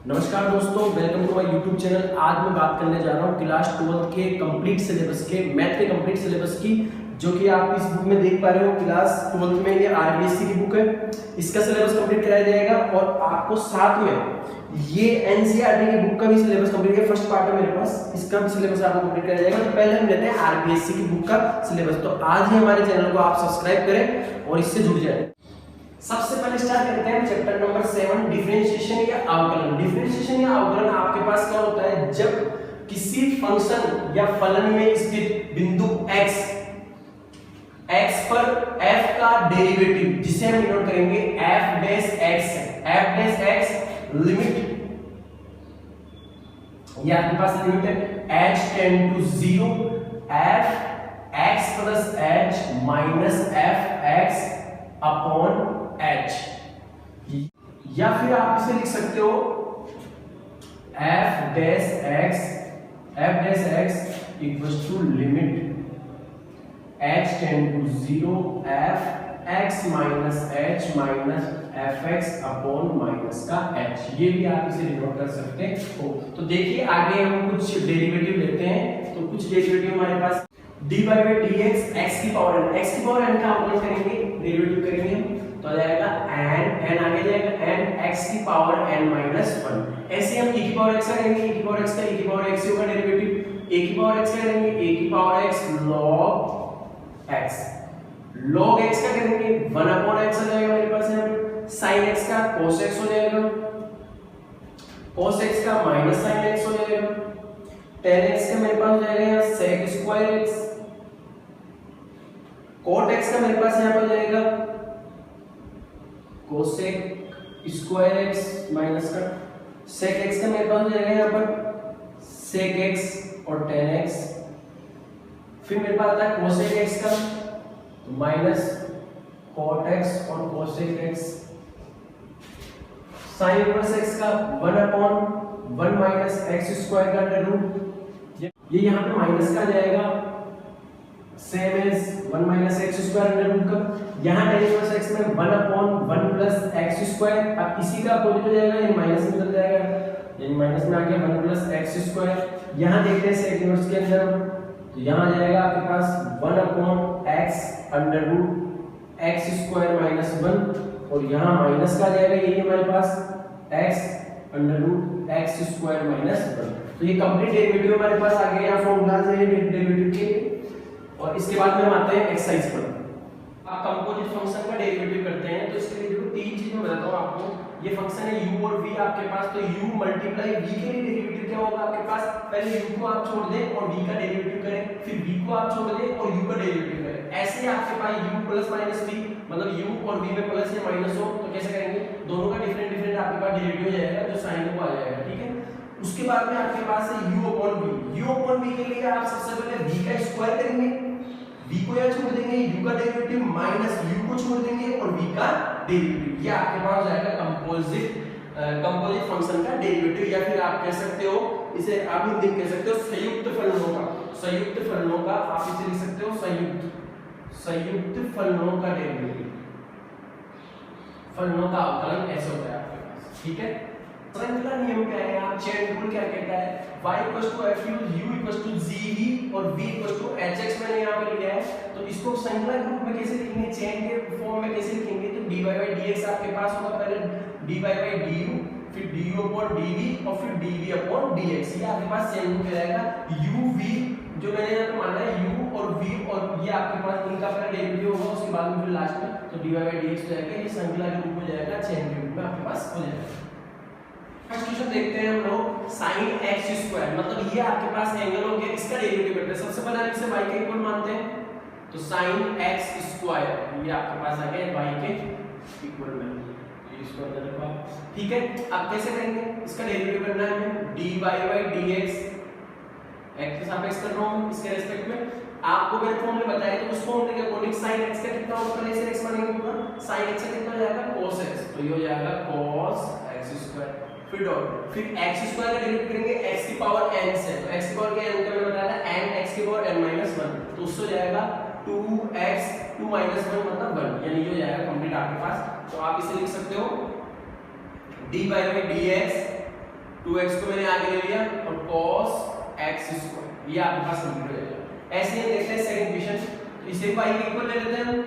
नमस्कार दोस्तों, welcome to my YouTube channel. आज मैं बात करने जा रहा हूँ क्लास 12 के कंप्लीट सिलेबस के मैथ के कंप्लीट सिलेबस की, जो कि आप इस बुक में देख पा रहे हो। क्लास 12 में ये आरबीएससी की बुक है, इसका सिलेबस कंप्लीट कराया जाएगा और आपको साथ में ये एनसीईआरटी की बुक का भी सिलेबस कंप्लीट है। फर्स्ट पार्ट है मेरे पास, इसका भी सिलेबस आपको कंप्लीट कराया जाएगा। तो पहले हम लेते हैं आरबीएससी की बुक का सिलेबस। तो आज ही हमारे चैनल को आप सब्सक्राइब करें और इससे जुड़ जाए। सबसे पहले स्टार्ट करते हैं चैप्टर नंबर 7, डिफरेंशिएशन या अवकलन। डिफरेंशिएशन या अवकलन आपके पास क्या होता है? जब किसी फंक्शन या फलन में स्थित बिंदु x पर f का डेरिवेटिव, जिसे हम डिनोट करेंगे f डैश x लिमिट, ये आपके पास लिमिट है h tend to 0 f x plus h minus f x upon h, या फिर आप इसे लिख सकते हो f dash x equals to limit h tend to 0 f x minus h minus f x upon minus का h। ये भी आप इसे डिनोट कर सकते हो। तो देखिए आगे हम कुछ डेरिवेटिव लेते हैं। तो कुछ डेरिवेटिव हमारे पास dy by dx x की पावर n का अवकलन करेंगे, डेरिवेटिव करेंगे तो आ जाएगा n आगे जाएगा n x की पावर n माइनस 1। ऐसे हम e की पावर x करेंगे, e की पावर x का e की पावर x होगा डेरिवेटिव, a की पावर x करेंगे a की पावर x log x का करेंगे 1 अपॉन x आ जाएगा मेरे पास यहाँ पे, sin x का cos x हो जाएगा, cos x का माइनस sin x हो जाएगा, tan x का मेरे पास हो जाएगा यहाँ sec square x, cot x का मेरे पास यहाँ पर हो जाएगा cosec स्क्वायर x माइनस का sec x का मेरे पास हो जाएगा यहाँ पर sec x और tan x। फिर मेरे पास आता है cosec x का तो माइनस cot x और cosec x, sin inverse x का 1 अपॉन 1 माइनस x स्क्वायर का अंडर रूट, ये यहाँ पे माइनस का आ जाएगा same as 1 minus x square under root का। यहाँ tan इनवर्स x में 1 अपॉन 1 प्लस x स्क्वायर, अब इसी का अपोजिट हो जाएगा, ये माइनस में चल जाएगा, ये माइनस में आ गया 1 प्लस x स्क्वायर। यहाँ देखते हैं सेक इनवर्स के अंदर, तो यहाँ आ जाएगा आपके पास 1 upon x under root x square minus 1, और यहाँ माइनस का आ जाएगा, ये हमारे पास x under root x square minus 1। तो ये कंप्लीट डेरिवेटिव हमारे पास आ गया, यहाँ फॉर्मूलाज है डेरिवेटिव के। और इसके बाद में हम आते हैं एक्सरसाइज पर। आप कंपोजिट फंक्शन का डेरिवेटिव करते हैं, तो इसके लिए देखो तीन चीजें बताता हूं आपको। ये फंक्शन है u और v आपके पास, तो u मल्टीप्लाई v के लिए डेरिवेटिव क्या होगा आपके पास? पहले u को आप छोड़ दें और v का डेरिवेटिव करें, फिर v को आप छोड़ दें और u का डेरिवेटिव करें। ऐसे ही आपके पास u प्लस माइनस v, मतलब u और v में प्लस या माइनस हो तो कैसे करेंगे? दोनों का डिफरेंट आपके पास डेरिवेटिव हो जाएगा, जो साइन को आ जाएगा, ठीक है। उसके बाद में आपके पास है u अपॉन v के लिए आप सबसे पहले v का स्क्वायर करेंगे, v को यहाँ छोड़ देंगे, u का डेरिवेटिव माइनस u को छोड़ देंगे और v का डेरिवेटिव, ये आपके पास हो जाएगा कंपोजिट फंक्शन का डेरिवेटिव। या फिर आप कह सकते हो इसे, आप हिंदी में कह सकते हो संयुक्त फलनों का आप इसे लिख सकते हो संयुक्त फलनों का डेरिवेटिव, फलनों का अवकलन ऐसे होता है आपके पास, ठीक है। श्रृंखला नियम क्या है? आप चेन रूल क्या कहता है? y f u gv और v hx मैंने यहाँ पे लिया है, तो इसको श्रृंखला के रूप में कैसे लिखेंगे, चेन के फॉर्म में कैसे लिखेंगे? तो dy by dx आपके पास होगा, पहले dy by du, फिर du upon dv और फिर dv upon dx, ये आपके पास चेन रूल कहलाएगा। u v जो मैंने यहाँ पे माना है u और v, और ये आपके पास इनका पहले डेरिवेटिव होगा, उसके बाद में फिर लास्ट में तो dy by dx हो जाएगा, ये श्रृंखला के रूप में जाएगा, चेन के रूप में आपके पास हो जाएगा। फर्स्ट क्वेश्चन देखते हैं हम लोग, sin x स्क्वायर, मतलब ये आपके पास एंगल हो गया, इसका डेरिवेटिव करते हैं। सबसे पहले हम इसे y के इक्वल मानते हैं, तो sin x स्क्वायर ये आपके पास आ गया y के इक्वल में, ये इसको अंदर रखो, ठीक है। अब कैसे करेंगे? इसका डेरिवेटिव करना है हमें, dy by dx x के सापेक्ष कर रहा हूं, इसके रिस्पेक्ट में आपको मैंने फॉर्मूला बताया, तो उस फॉर्मूले के अकॉर्डिंग sin x का कितना होगा? पहले से x मानेंगे पूरा, sin x का कितना हो जाएगा? cos x, तो ये हो जाएगा cos x स्क्वायर, फिर डॉट, फिर x स्क्वायर का डेरिवेटिव करेंगे x की पावर n से, तो x की पावर क्या n का मैंने बताया था n x की पावर n माइनस 1, तो उससे हो जाएगा 2x 2 माइनस 1 मतलब 1, यानी ये हो जाएगा कंप्लीट आपके पास। तो आप इसे लिख सकते हो dy by dx 2x को मैंने आगे ले लिया और cos x स्क्वायर, ये आपके पास कंप्लीट हो जाएगा। ऐसे ही देखते हैं सेकंड क्वेश्चन, तो इसे y के इक्वल ले लेते हैं हम,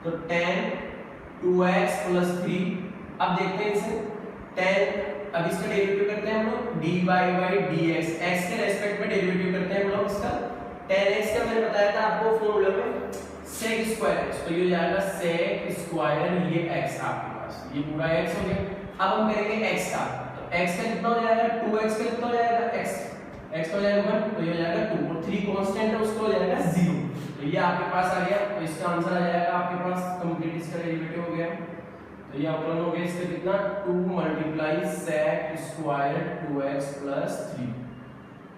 तो tan 2x + 3। अब देखते हैं इसे tan, अब इसका डेरिवेटिव करते हैं हम लोग dy/dx, x के रेस्पेक्ट में डेरिवेटिव करते हैं हम लोग इसका। tan x का मैंने बताया था आपको फॉर्मूला में sec स्क्वायर x, तो ये हो जाएगा sec स्क्वायर ये x आपके पास, ये पूरा x हो गया। अब हम करेंगे x का, तो x का कितना हो जाएगा 2x का कितना हो जाएगा x का हो जाएगा 1, तो ये हो जाएगा 2 और 3 कांस्टेंट है उसको हो जाएगा 0, तो ये आपके पास आ गया। तो इसका आंसर आ जाएगा आपके पास कंप्लीट, इसका डेरिवेटिव हो गया। तो ये अवकलन हो गया इसका कितना 2 × sec स्क्वायर 2x + 3।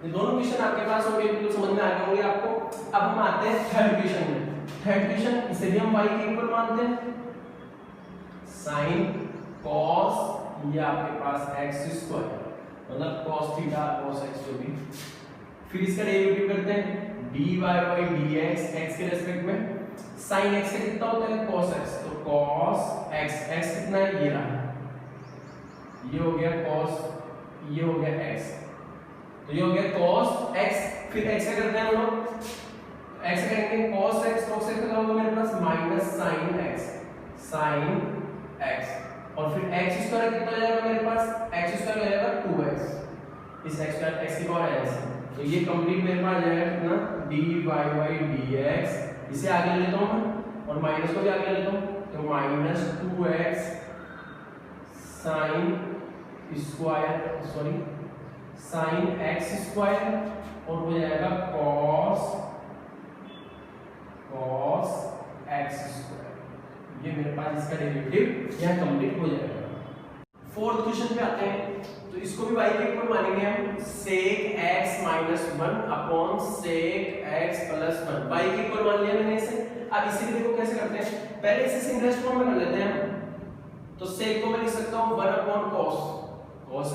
ये दोनों क्वेश्चन आपके पास होंगे, बिल्कुल समझ में आ गए होंगे आपको। अब हम आते हैं थर्ड क्वेश्चन में। थर्ड क्वेश्चन, इसे भी हम y के इक्वल मानते हैं, sin cos ये आपके पास x स्क्वायर मतलब cos थीटा cos x जो भी, फिर इसका डेरिवेटिव करते हैं dy/dx x के रेस्पेक्ट में। sin x का कितना होता है cos x, तो cos x, x कितना है ये रहा, ये हो गया cos, ये हो गया x, तो ये हो गया cos x। फिर x का करते हैं हम लोग, x का करेंगे cos x, cos x का होगा मेरे पास -sin x, sin x, और फिर x स्क्वायर कितना हो जाएगा मेरे पास, x स्क्वायर हो जाएगा 2x, इस x का x की पावर n से, तो ये कंप्लीट मेरे पास आ जाएगा कितना dy/dx, इसे आगे ले लेता हूं मैं और माइनस को भी आगे ले लेता हूं, तो -2x sin square sin x square और हो जाएगा cos x स्क्वायर, ये मेरे पास इसका डेरिवेटिव यहां कंप्लीट हो जाएगा। फोर्थ क्वेश्चन पे आते हैं, तो इसको भी y के इक्वल मानेंगे हम, sec x - 1 sec x + 1, y के इक्वल मान लिया मैंने इसे। अब इसे देखो कैसे करते हैं, पहले इसे सिंगलेस्ट फॉर्म में कर लेते हैं हम, तो sec को मैं लिख सकता हूं 1/cos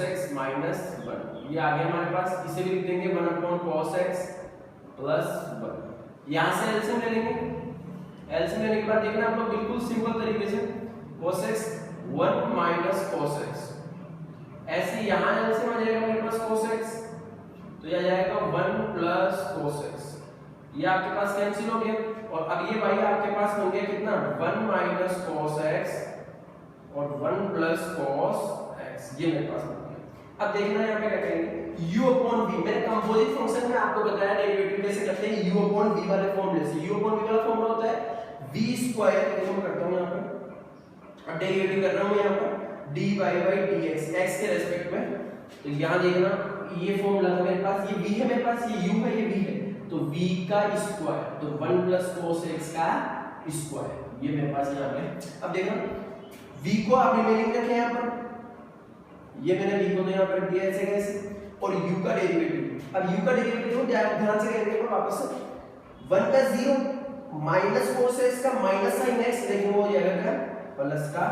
x - 1, ये आ गया हमारे पास। इसे भी लिख देंगे 1/cos x + 1। यहां से एलसीएम ले लेंगे, एलसीएम लेने के बाद देखना आप लोग बिल्कुल सिंपल तरीके से cos x 1 - cos x, ऐसे यहां एलसीएम आ जाएगा मेरे पास cos x, तो ये आ जाएगा 1 + cos x, ये आपके पास कैंसिल हो गया। और अब ये y आपके पास बन गया कितना 1 - cos x और 1 + cos x, ये मेरे पास बन गया। अब देखना यहां पे क्या करेंगे u/v, मैंने कंपोजिट फंक्शन में आपको बताया डेरिवेटिव कैसे करते हैं u/v वाले फॉर्मूले से। u/v वाला फॉर्मूला होता है v², देखो मैं करता हूं यहां पे, अब डेरिवेटिव कर रहा हूं यहां पर dy/dx x के रेस्पेक्ट में, तो यहां देखना ये फॉर्मूला था मेरे पास, ये v है मेरे पास, ये u है, ये v है, तो v का स्क्वायर, तो 1 + cos x का स्क्वायर, ये मेरे पास यहां पे। अब देखना v को आप रिमेनिंग रखें यहां पर, ये मैंने v को तो यहां पर दिया ऐसे कैसे, और u का डेरिवेटिव। अब u का डेरिवेटिव ध्यान से करेंगे वापस से 1 का 0 -cos x का -sin x, लेकिन वो हो जाएगा क्या प्लस का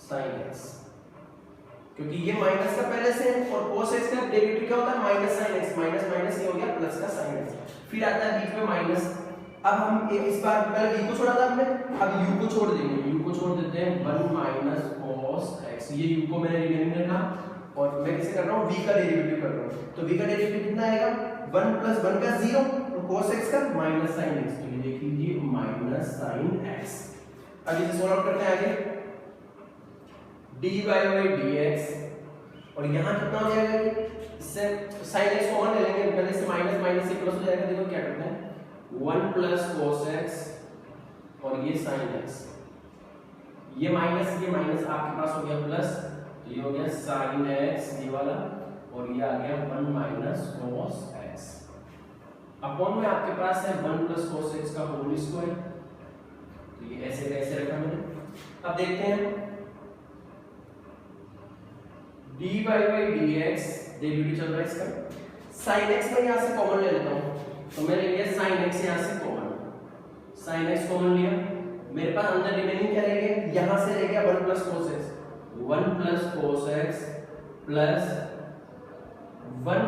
sin x, क्योंकि ये माइनस का पहले से है और cos x का डेरिवेटिव क्या होता है -sin x, माइनस ये हो गया प्लस का sin x, फिर आता है बीच में माइनस। अब हम इस बार पहले v को छोड़ा था हमने, अब u को छोड़ देंगे, u को छोड़ देते हैं 1 - cos x, ये u को मैंने रिमेनिंग रखा और मैं किसे कर रहा हूं v का डेरिवेटिव कर रहा हूं, तो v का डेरिवेटिव कितना आएगा 1 + 1 का 0 और cos x का -sin x, तो ये देख लीजिए -sin x। अब इसे सॉल्व करते हैं आगे dy/dx, और यहां कितना हो जाएगा, इससे sin x कॉमन ले लेंगे, पहले से माइनस से प्लस हो जाएगा। देखो क्या करते हैं 1 + cos x और ये sin x, ये माइनस आपके पास हो गया प्लस, तो ये हो गया sin x ये वाला, और ये आ गया 1 - cos x अपॉन में आपके पास है 1 + cos x का होल स्क्वायर, तो ये ऐसे कैसे रखा मैंने। अब देखते हैं dy/dx डेरिवेटिव चल रहा है इसका, sin x मैं यहां से कॉमन ले लेता हूं, तो मैंने लिया sin x यहां से कॉमन, sin x कॉमन लिया, मेरे पास अंदर रिमेनिंग क्या रह गया, यहां से रह गया 1 + cos x, 1 + cos x plus 1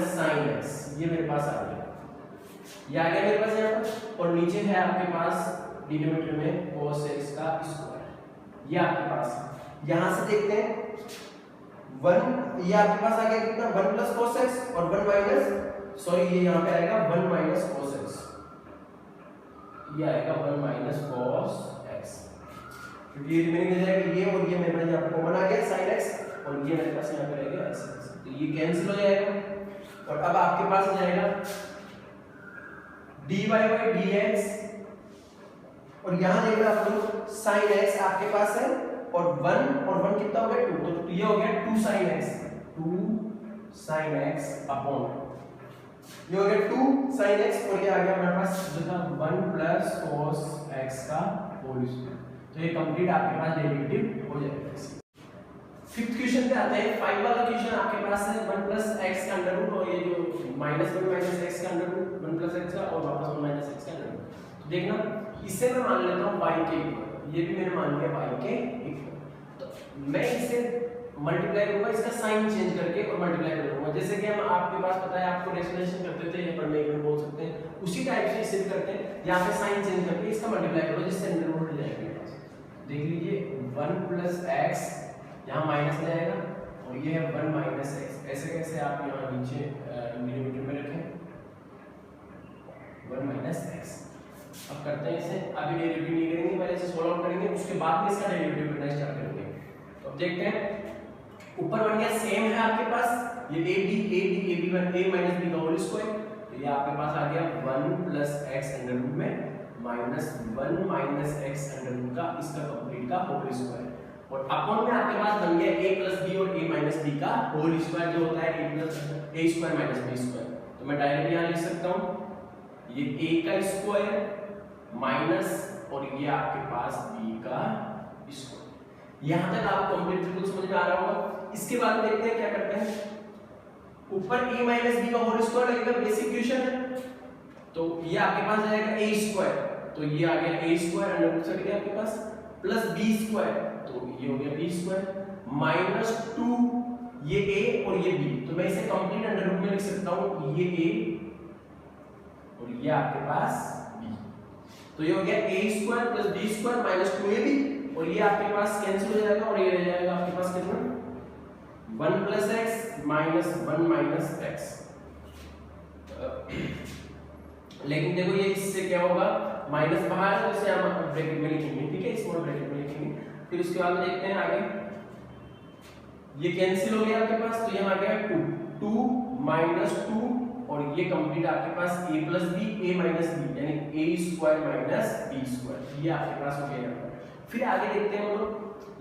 - sin x, ये मेरे पास आ गया, ये आ गया मेरे पास यहां पर, और नीचे है आपके पास डिनोमिनेटर में cos x का स्क्वायर, ये आपके पास। यहां से देखते हैं 1 ये आपके पास आ गया कितना 1 प्लस cos x और 1 माइनस सॉरी ये यहाँ पे आएगा 1 माइनस cos x, ये आएगा 1 माइनस cos x क्योंकि ये रिमेनिंग हो जाएगा ये और ये मेरे पास यहाँ पे कॉमन आ गया sin x और ये मेरे पास यहाँ पे रह गया sin x, तो ये कैंसिल हो जाएगा और अब आपके पास आ जाएगा dy by dx और यहां देखना आप लोग sin x आपके पास है और 1 और 1 कितना हो गया 2, तो ये हो गया 2 sin x अपॉन ये हो गया 2 sin x और ये आ गया हमारे पास जो था 1 प्लस cos x का होल स्क्वायर, तो ये कंप्लीट आपके पास डेरिवेटिव हो जाएगा। फिफ्थ क्वेश्चन पे आते हैं। 5 वाला क्वेश्चन आपके पास है 1 प्लस x का अंडर रूट और ये जो माइनस 1 माइनस x का अंडर रूट 1 प्लस x का और वापस 1 माइनस x का अंडर रूट, तो देखना इससे मैं मान लेता हूं y के इक्वल, ये भी मैंने मान लिया y के इक्वल, तो मैं इसे मल्टीप्लाई करूंगा इसका साइन चेंज करके और मल्टीप्लाई करूंगा, जैसे कि हम आपके पास पता है आपको डेफिनेशन करते थे या पढ़ने में बोल सकते हैं उसी टाइप से इसे भी करते हैं, यहां पे साइन चेंज करके इसका मल्टीप्लाई करो जिससे अंडर रूट हो जाएगा। देख लीजिए 1 प्लस x यहां माइनस ले आएगा और ये है 1 माइनस x, ऐसे कैसे आप यहां नीचे डिनोमिनेटर में रखें 1 माइनस x। अब करते हैं इसे, अभी डेरिवेटिव नहीं करेंगे, पहले इसे सोल्व आउट करेंगे उसके बाद में इसका डेरिवेटिव करना स्टार्ट करेंगे। तो अब देखते हैं ऊपर बन गया सेम है आपके पास ये ab1 a माइनस b का होल स्क्वायर, तो ये आपके पास आ गया 1 प्लस x अंडर रूट में minus 1 minus x under root का इसका कंप्लीट का होल स्क्वायर और अपॉन में आपके पास बन गया a प्लस b और a माइनस b का होल स्क्वायर जो होता है a plus a square minus b square, तो मैं डायरेक्ट यहां लिख सकता हूं ये a का स्क्वायर माइनस और ये आपके पास b का स्क्वायर। यहां तक आपको कंप्लीट बिल्कुल समझ में आ रहा होगा। इसके बाद देखते हैं क्या करते हैं, ऊपर a माइनस b का होल स्क्वायर लगेगा, बेसिक क्वेश्चन है, तो ये आपके पास जाएगा a स्क्वायर, तो ये आ गया a स्क्वायर अंडर रूट से गया आपके पास प्लस b स्क्वायर, तो ये हो गया b स्क्वायर माइनस 2 ये a और ये b, तो मैं इसे कंप्लीट अंडर रूट में लिख सकता हूं ये a और ये आपके पास b, तो ये हो गया a square plus b square minus 2ab और ये आपके पास कैंसिल हो जाएगा और ये रह जाएगा आपके पास कितना 1 plus x minus 1 minus x। लेकिन देखो ये इससे क्या होगा माइनस बाहर है तो इसे हम ब्रैकेट में लिखेंगे, ठीक है, स्मॉल ब्रैकेट में लिखेंगे। फिर उसके बाद देखते हैं आगे ये कैंसिल हो गया आपके पास, तो यहाँ आ गया 2 माइनस 2 और ये कंप्लीट आपके पास a plus b a minus b यानी a square minus b square, ये आपके पास हो गया। फिर आगे देखते हैं हम लोग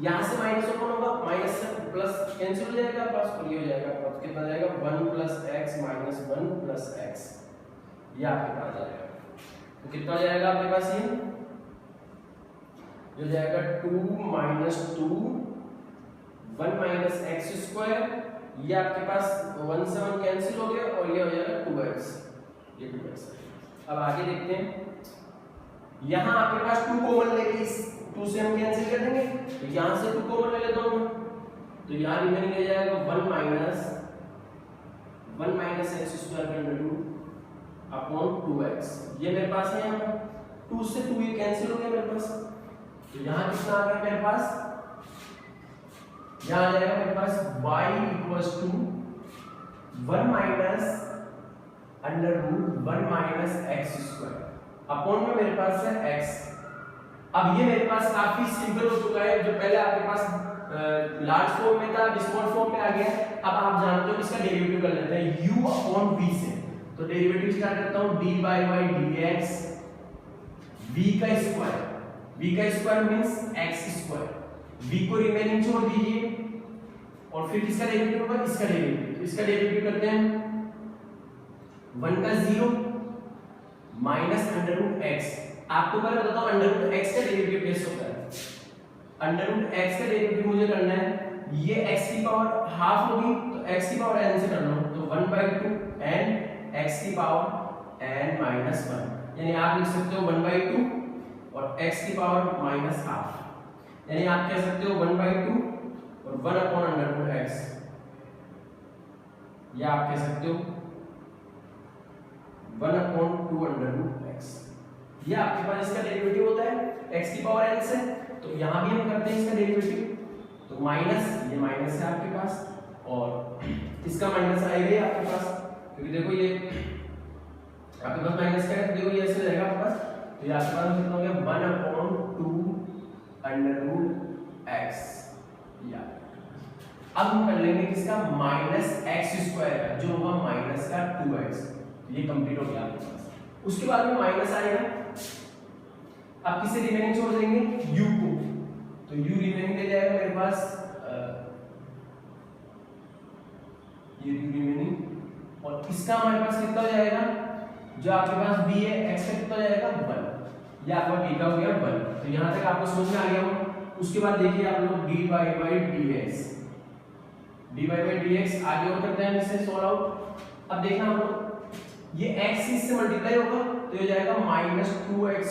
यहां से माइनस ओपन होगा माइनस से प्लस कैंसिल हो जाएगा आपके पास और ये हो जाएगा आपका कितना जाएगा 1 plus x minus 1 plus x, ये आपके पास आ जाएगा, तो कितना हो जाएगा आपके पास ये हो जाएगा 2 माइनस 2 1 माइनस x स्क्वायर, ये आपके पास 1 से 1 कैंसिल हो गया और ये हो जाएगा 2x, ये 2x। अब आगे देखते हैं यहां आपके पास 2 कॉमन लेके इस 2 से हम कैंसिल कर देंगे, तो यहां से 2 कॉमन ले लेता हूं, तो यहां रिमेनिंग रह जाएगा 1 माइनस x स्क्वायर का अंडर रूट अपॉन 2x, ये मेरे पास है यहां 2 से 2 ये कैंसिल हो गया मेरे पास, तो यहां कितना आ गया मेरे पास, यहां आ जाएगा मेरे पास y equals to 1 minus under root 1 minus x square upon में मेरे पास है x। अब ये मेरे पास काफी सिंपल हो चुका है, जो पहले आपके पास लार्ज फॉर्म में था अब स्मॉल फॉर्म में आ गया। अब आप जानते हो इसका डेरिवेटिव कर लेते हैं u अपॉन v से, तो डेरिवेटिव स्टार्ट करता हूं dy by dx v का square means x square, v को रिमेनिंग छोड़ दीजिए और फिर किसका डेरिवेटिव होगा इसका डेरिवेटिव, इसका डेरिवेटिव करते हैं 1 का 0 माइनस अंडर रूट x। आपको पहले बताता हूं अंडर रूट x का डेरिवेटिव कैसे होता है। अंडर रूट x का डेरिवेटिव मुझे करना है, ये x की पावर हाफ होगी तो x की पावर n से कर लो, तो 1/2 n x की पावर n माइनस 1, यानी आप लिख सकते हो 1/2 और x की पावर माइनस हाफ, यानी आप कह सकते हो 1/2 और 1 अपॉन अंडर रूट x, या आप कह सकते हो 1 अपॉन 2 अंडर रूट x, ये आपके पास इसका डेरिवेटिव होता है x की पावर n से। तो यहां भी हम करते हैं इसका डेरिवेटिव, तो माइनस ये माइनस है आपके पास और इसका माइनस आएगा आपके पास, क्योंकि देखो ये आपके पास माइनस का है, देखो ये ऐसे रहेगा आपके पास, तो ये आपके पास कितना हो गया 1/2 x। या अब हम कर लेंगे किसका -x² का, जो होगा माइनस का 2x। तो ये कंप्लीट हो गया आपके पास। उसके बाद में माइनस आएगा, अब किसे रिमेनिंग छोड़ देंगे u को, तो u रिमेनिंग ले जाएगा मेरे पास ये रिमेनिंग, और इसका हमारे पास कितना हो जाएगा, जो आपके पास b है x का कितना हो जाएगा 1, ये आपका b का हो गया 1। तो यहां तक आपको समझ में आ गया हो। उसके बाद देखिए आप लोग dy/dx आगे और करते हैं इससे सोल्व आउट। अब देखना हम लोग ये x इससे मल्टीप्लाई होगा तो ये जाएगा -2x², x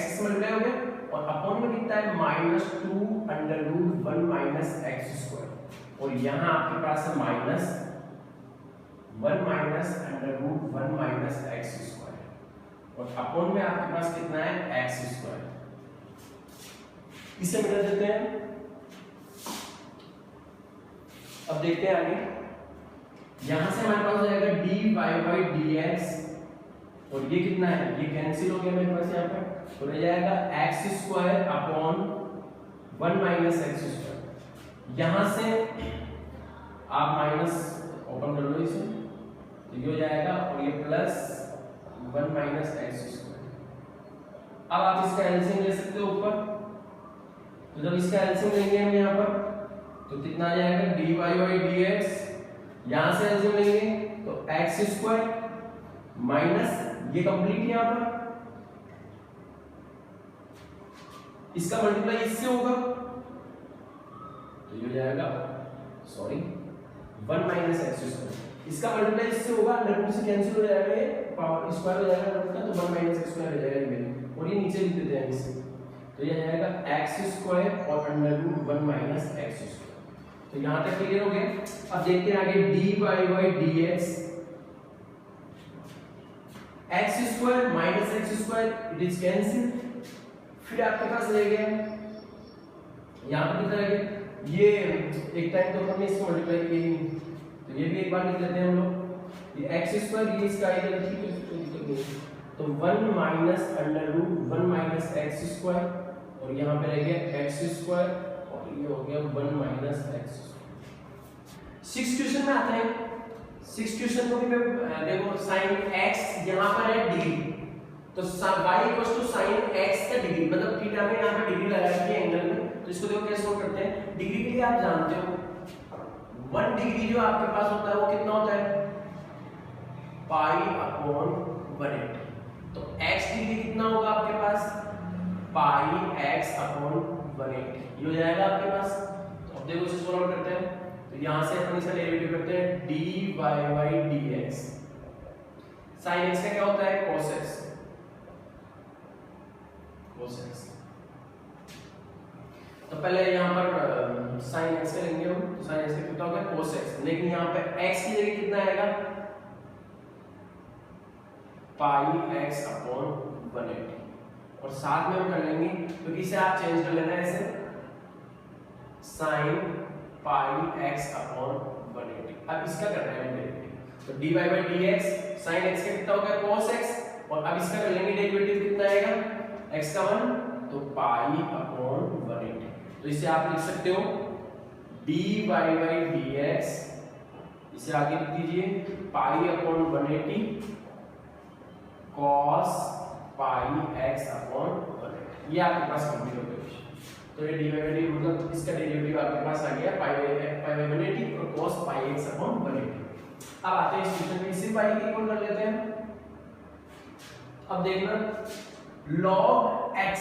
इससे मल्टीप्लाई हो गया और अपॉन में कितना है -2√1 x², और यहां आपके पास है -1 x², और अपॉन में आपके पास कितना है x²। इसे मिटा देते हैं। अब देखते हैं आगे, यहां से हमारे पास हो जाएगा dy/dx, और ये कितना है, ये कैंसिल हो गया मेरे पास यहाँ पर, तो रह जाएगा x² अपॉन 1 x²। यहां से आप माइनस ओपन कर लो इसे, तो ये हो जाएगा, और ये +1 x²। अब आप इसका एलसीएम ले सकते हो ऊपर, तो जब इसका एलसीएम लेंगे हम यहाँ पर तो कितना आ जाएगा dy/dx, यहां से एलसीएम लेंगे तो x² माइनस ये कंप्लीट यहाँ पर, इसका मल्टीप्लाई इससे होगा तो ये हो जाएगा 1 x², इसका मल्टीप्लाई इससे होगा, अंडर से कैंसिल हो जाएगा, ये पावर स्क्वायर हो जाएगा रूट का, तो 1 x² हो जाएगा रिमेनिंग, और ये नीचे लिख देते हैं इसे, तो ये जाएगा x² और √1 x²। तो यहां तक क्लियर हो गया। अब देखते हैं आगे dy/dx, x² x² it is cancel, फिर आपके पास रह गया यहां पर कितना रह गया, ये एक टाइम तो हमने इसको मल्टीप्लाई किया, तो ये भी एक बार लिख लेते हैं हम लोग, ये x² ये इसका आएगा, ठीक है कोई दिक्कत नहीं, तो 1 x², और यहाँ पे रह गया x², और ये हो गया 1 x²। 6 क्वेश्चन में आते हैं, 6 क्वेश्चन को भी देखो sin x यहाँ पर है डिग्री, तो y sin x का डिग्री, मतलब थीटा में यहाँ पे डिग्री लगा रखी है एंगल में, तो इसको देखो कैसे सोल्व करते हैं। डिग्री के लिए आप जानते हो 1 डिग्री जो आपके पास होता है वो कितना होता है π/180, तो x डिग्री कितना होगा आपके पास πx/180, ये हो जाएगा आपके पास। तो अब देखो इसे सोल्व करते हैं, तो यहां से अपन इसका डेरिवेटिव करते हैं dy/dx, sin x का क्या होता है cos x, तो पहले यहां पर sin x का लेंगे हम, तो sin x का कितना होगा cos x, लेकिन यहां पे x की जगह कितना आएगा πx/180, और साथ में हम कर लेंगे, क्योंकि इसे आप चेंज कर लेना है ऐसे sin πx/180। अब इसका करना है डेरिवेटिव, तो dy/dx sin x का कितना होगा cos x, और अब इसका कर लेंगे डेरिवेटिव, कितना आएगा x का 1 तो π/180, तो इसे आप लिख सकते हो dy/dx, इसे आगे लिख दीजिए π/180 cos πx/180, ये आपके पास कंप्लीट हो गया। तो ये dy/dx मतलब इसका डेरिवेटिव आपके पास आ गया π/180 और cos πx/180। अब आते हैं इस क्वेश्चन में, इसी पाई की इक्वल कर लेते हैं। अब देखना log x,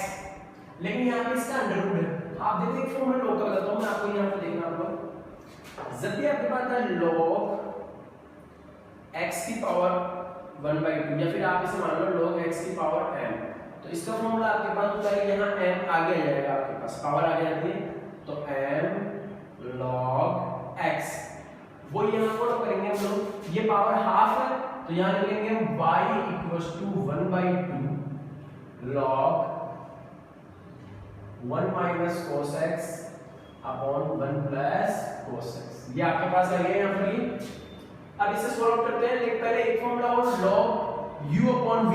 लेकिन यहाँ पे इसका अंडर रूट है, आप देखो एक फॉर्मूला log का बताता हूँ मैं आपको, यहाँ पे देखना होगा जब भी आपके पास है log x की पावर 1/2, या फिर आप इसे मान लो log x की पावर m, तो इसका फॉर्मूला आपके पास होता है यहाँ m आगे आ जाएगा, आपके पास पावर आगे आती है, तो m log x, वो यहाँ फॉलो करेंगे हम लोग, ये पावर हाफ है तो यहाँ लिखेंगे हम y = 1/2 log 1 - cos x/1 + cos x। ये आपके पास आ गया यहाँ पर ये। अब इसे सॉल्व करते हैं, लेकिन पहले एक फॉर्मूला और log u अपॉन v।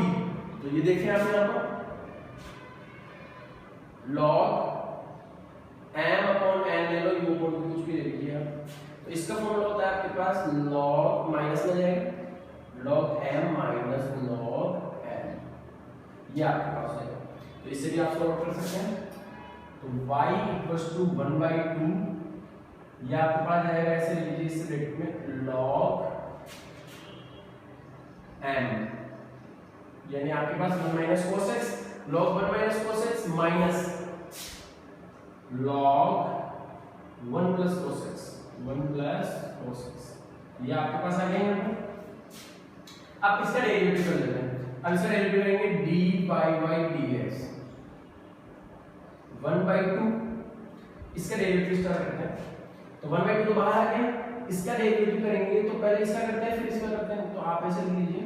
तो ये देखिए आप यहाँ पर log m अपॉन n ले लो, u अपॉन v कुछ भी ले लीजिए आप। तो इसका फॉर्मूला होता है आपके पास log माइनस में जाएगा log m minus log n, ये आपके पास है। तो इससे भी आप सॉल्व कर सकते हैं। तो y इक्वल्स टू 1/2, ये आपके पास आएगा ऐसे लीजिए इस ब्रैकेट में log m, यानी आपके पास 1 minus cos x, log 1 minus cos x minus log 1 plus cos x, 1 plus cos x, ये आपके पास आ गया यहाँ पे। अब इसका डेरिवेटिव कर लेते हैं। अब इसका डेरिवेटिव करेंगे dy by dx 1/2, इसका डेरिवेटिव स्टार्ट करते हैं। तो 1/2 तो बाहर आ गया, इसका डेरिवेटिव करेंगे तो पहले इसका करते हैं फिर इसका करते हैं। तो आप ऐसे लिख लीजिए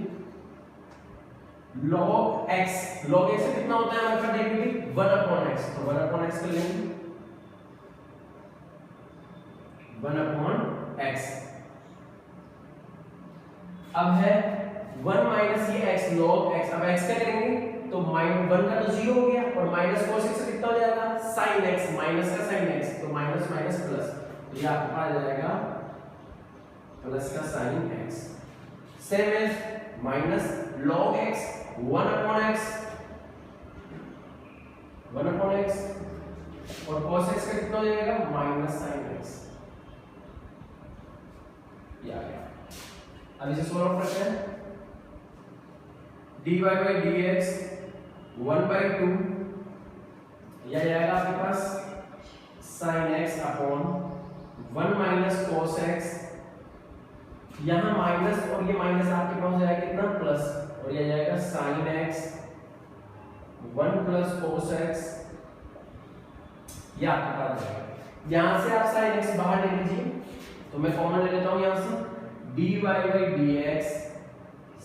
log x, log x से कितना होता है हमारे पास डेरिवेटिव 1 अपॉन x, तो 1 अपॉन x कर लेंगे 1 अपॉन x। अब है 1 माइनस ये x log x, अब x क्या करेंगे तो -1 का तो 0 हो गया और माइनस cos x से कितना हो जाएगा sin x, माइनस का sin x, तो माइनस माइनस प्लस, तो ये आपके पास आ जाएगा प्लस का sin x। Same as minus log x 1 upon x, 1 upon x और cos x का कितना हो जाएगा माइनस sin x, ये आ गया। अब इसे सॉल्व करते हैं। dy by dx 1/2, यह जाएगा आपके पास sin x upon 1 minus cos x, यहाँ माइनस और ये माइनस आपके पास जाएगा कितना प्लस, और यह जाएगा sin x 1 plus cos x, ये आपके पास जाएगा। यहाँ से आप sin x बाहर ले लीजिए, तो मैं कॉमन ले लेता हूँ यहाँ से dy by dx,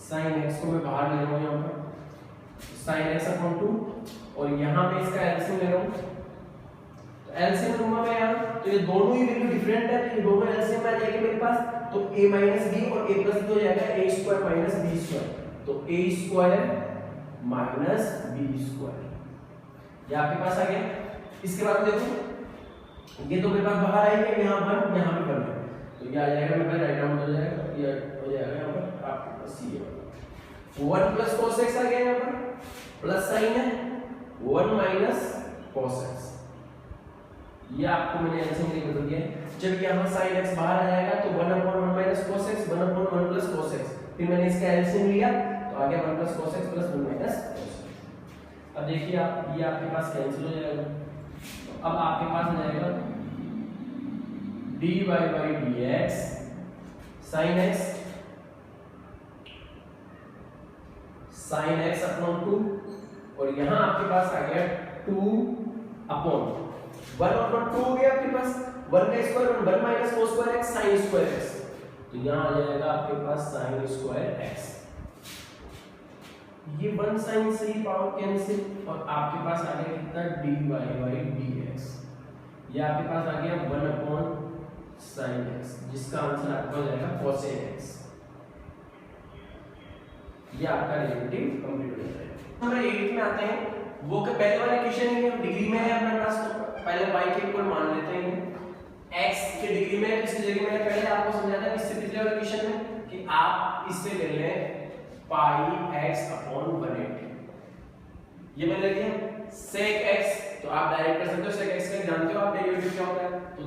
sin x को मैं बाहर ले रहा हूँ यहाँ पर sin x अपॉन 2, और यहाँ पे इसका एलसीएम ले रहा हूँ। तो एलसीएम लूंगा मैं यहाँ, तो ये दोनों ही वैल्यू डिफरेंट है, तो ये दोनों एलसीएम में आ जाएंगे मेरे पास, तो a माइनस b और a प्लस b हो जाएगा a square minus b square, तो a square minus b square, ये आपके पास आ गया। इसके बाद देखो ये तो मेरे पास बाहर आएगा, यहाँ पर यहाँ पे बन गया, तो ये आ जाएगा मेरे पास राइट डाउन हो जाएगा, ये हो जाएगा यहाँ पर आपके पास ये 1 प्लस cos x आ गया यहाँ पर, प्लस साइन है 1 माइनस cos x, ये आपको मैंने एलसीएम लेके बता दिया है। जब यहाँ sin x बाहर आ जाएगा तो 1 upon 1 minus cos x, 1 upon 1 plus cos x, फिर मैंने इसका एलसीएम लिया तो आ गया 1 plus cos x plus 1 minus cos x। अब देखिए आप, ये आपके पास कैंसिल हो जाएगा, तो अब आपके पास आ जाएगा dy by dx sin x upon 2, और यहाँ आपके पास आ गया 2 अपॉन 1 अपॉन 2 हो गया आपके पास 1 का square 1 minus cos square x sin square x, तो यहाँ आ जाएगा आपके पास sin स्क्वायर x, ये 1 sin से ही पावर कैंसिल, और आपके पास आ गया कितना dy by dx, ये आपके पास आ गया 1 अपॉन sin x, जिसका आंसर आपका हो जाएगा cos x, ये आपका डेरिवेटिव कंप्लीट हो जाएगा। नंबर 8 में आते हैं, वो के पहले वाला इक्वेशन ही डिग्री में है अपने पास, तो पहले y के इक्वल मान लेते हैं, x के डिग्री में है, इसकी जगह मैंने पहले आपको समझाया था इससे पिछले वाले इक्वेशन में कि आप इससे ले लें पाई x अपॉन 180, ये मैंने ले लिया sec x, तो आप डायरेक्ट कर सकते हो sec x का, जानते हो आप डेरिवेटिव क्या होता है, तो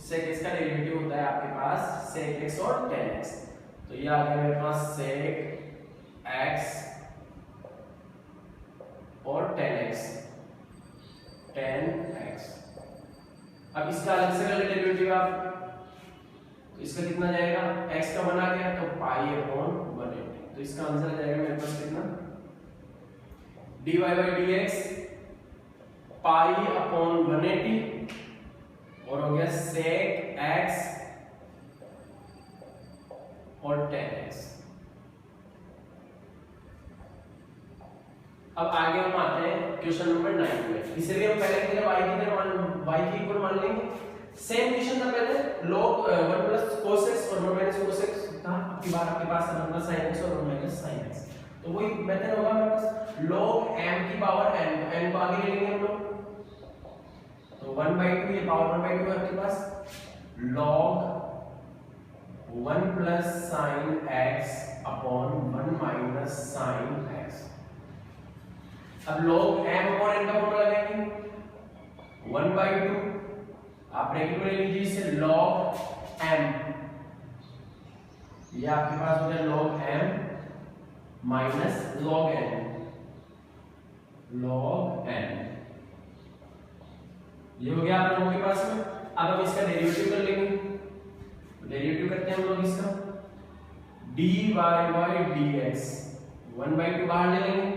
sec x का डेरिवेटिव होता है आपके पास sec x और tan x, तो ये आ गया मेरे पास sec x और tan x, अब इसका अलग से अलग डेरिवेटिव आप, तो इसका कितना जाएगा x का 1 आ गया तो पाई अपॉन 180, तो इसका आंसर आ जाएगा मेरे पास कितना dy by dx pi upon 180, और हो गया sec x और tan x। अब आगे हम आते हैं क्वेश्चन नंबर 9 में, इसे भी हम पहले की तरह y की इक्वल मान लेंगे, सेम क्वेश्चन था पहले, log 1 प्लस cos x और 1 माइनस cos x था, अब की बार आपके पास है 1 प्लस sin x और 1 माइनस sin x। तो वही मेथड होगा मेरे पास log m की पावर n, तो n को आगे ले लेंगे हम लोग, तो 1/2 ये पावर 1/2 है आपके पास log 1 plus sin x upon 1 minus sin x। अब log m अपॉन n का फॉर्मूला लगाएंगे 1/2, आप ब्रैकेट में ले लीजिए इसे log m, ये आपके पास हो गया log m minus log n, log n ये हो गया आप लोगों के पास में। अब हम इसका डेरिवेटिव कर लेंगे, डेरिवेटिव करते हैं हम लोग इसका dy by dx 1/2 बाहर ले लेंगे,